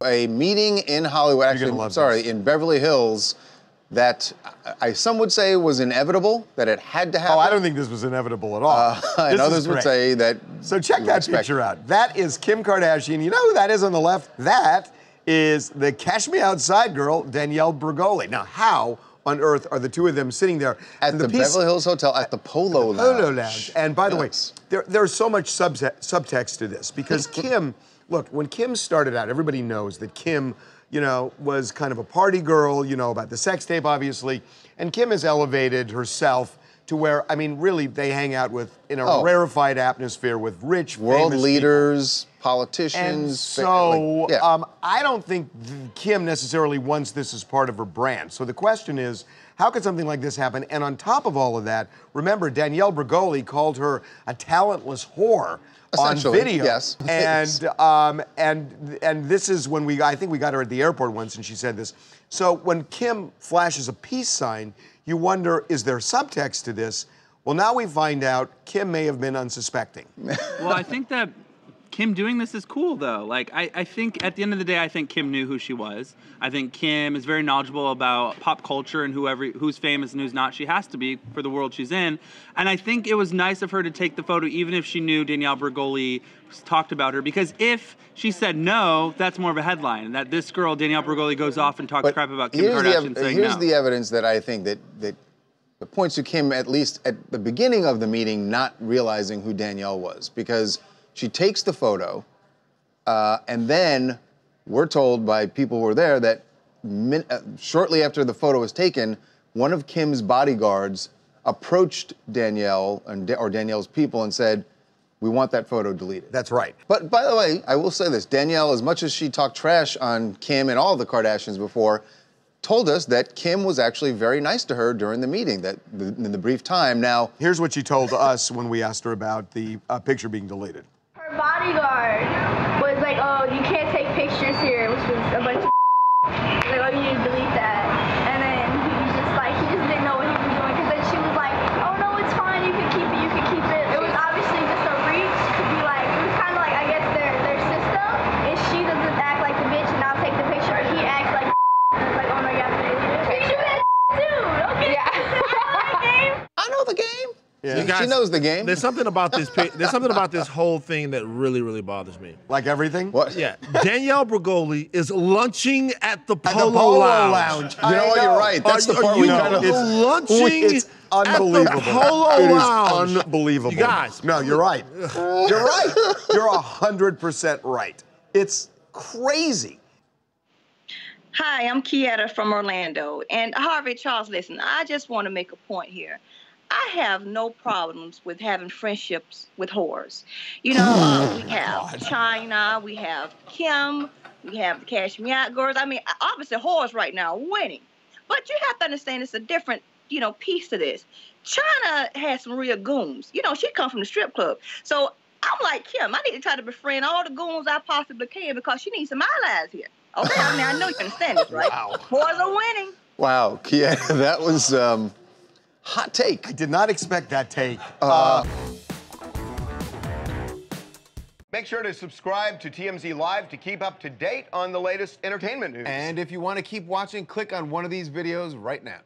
A meeting in Hollywood, actually, in Beverly Hills, that some would say was inevitable, that it had to happen. Oh, I don't think this was inevitable at all. And others would say that. So check that picture out. That is Kim Kardashian. You know who that is on the left? That is the Cash Me Outside girl, Danielle Bregoli. Now, how on earth are the two of them sitting there? At the Beverly Hills Hotel, at the Polo Lounge. Polo Lounge. And by the way, there's so much subtext to this, because Kim, look, when Kim started out, everybody knows that Kim, you know, was kind of a party girl, you know, about the sex tape, obviously. And Kim has elevated herself to where, I mean, really, they hang out with, in a rarefied atmosphere with rich, world famous leaders, politicians. And so, I don't think Kim necessarily wants this as part of her brand. So the question is, how could something like this happen? And on top of all of that, remember, Danielle Bregoli called her a talentless whore on video. Yes. And this is when I think we got her at the airport once and she said this. So when Kim flashes a peace sign, you wonder, is there subtext to this? Well, now we find out Kim may have been unsuspecting. Well, I think that Kim doing this is cool, though. Like, I think at the end of the day, I think Kim knew who she was. I think Kim is very knowledgeable about pop culture and who's famous and who's not. She has to be for the world she's in. And I think it was nice of her to take the photo, even if she knew Danielle Bregoli talked about her. Because if she said no, that's more of a headline. That this girl, Danielle Bregoli, goes off and talks crap about Kim Kardashian saying no. Here's the evidence that I think that points to Kim, at least at the beginning of the meeting, not realizing who Danielle was. Because she takes the photo, and then we're told by people who were there that shortly after the photo was taken, one of Kim's bodyguards approached Danielle or Danielle's people and said, "We want that photo deleted." That's right. But by the way, I will say this: Danielle, as much as she talked trash on Kim and all the Kardashians before, told us that Kim was actually very nice to her during the meeting, in the brief time. Now, here's what she told us when we asked her about the picture being deleted. Her bodyguard was like, "Oh, you can't take pictures here," which was a bunch of like, "Oh, you need to delete that." And then he was just like, he just didn't know what he was doing, because then she was like, "Oh no, it's fine, you can keep it, you can keep it." It was obviously just a reach to be like, it was kind of like, I guess their system is she doesn't act like the bitch and I'll take the picture, and he acts like and it's like, "Oh no, you have to delete it." You do that too, okay? Yeah. I know the game. Yeah. Guys, she knows the game. There's something about this. There's something about this whole thing that really, really bothers me. Like everything? What? Yeah. Danielle Bregoli is lunching at the Polo Lounge. You know what? You're right. That's the part we kind of lunching. It's unbelievable. At the Polo Lounge. It is unbelievable. You guys. No, you're right. You're right. You're 100% right. It's crazy. Hi, I'm Kieta from Orlando. And Harvey, Charles, listen, I just want to make a point here. I have no problems with having friendships with whores. You know, we have China, we have Kim, we have the Cash Me Out girls. I mean, obviously whores right now are winning. But you have to understand it's a different, you know, piece to this. China has some real goons. You know, she come from the strip club. So I'm like Kim, I need to try to befriend all the goons I possibly can, because she needs some allies here. Okay, I mean, I know you understand this, right? Wow. Whores are winning. Wow, Kia, that was hot take. I did not expect that take. Make sure to subscribe to TMZ Live to keep up to date on the latest entertainment news. And if you want to keep watching, click on one of these videos right now.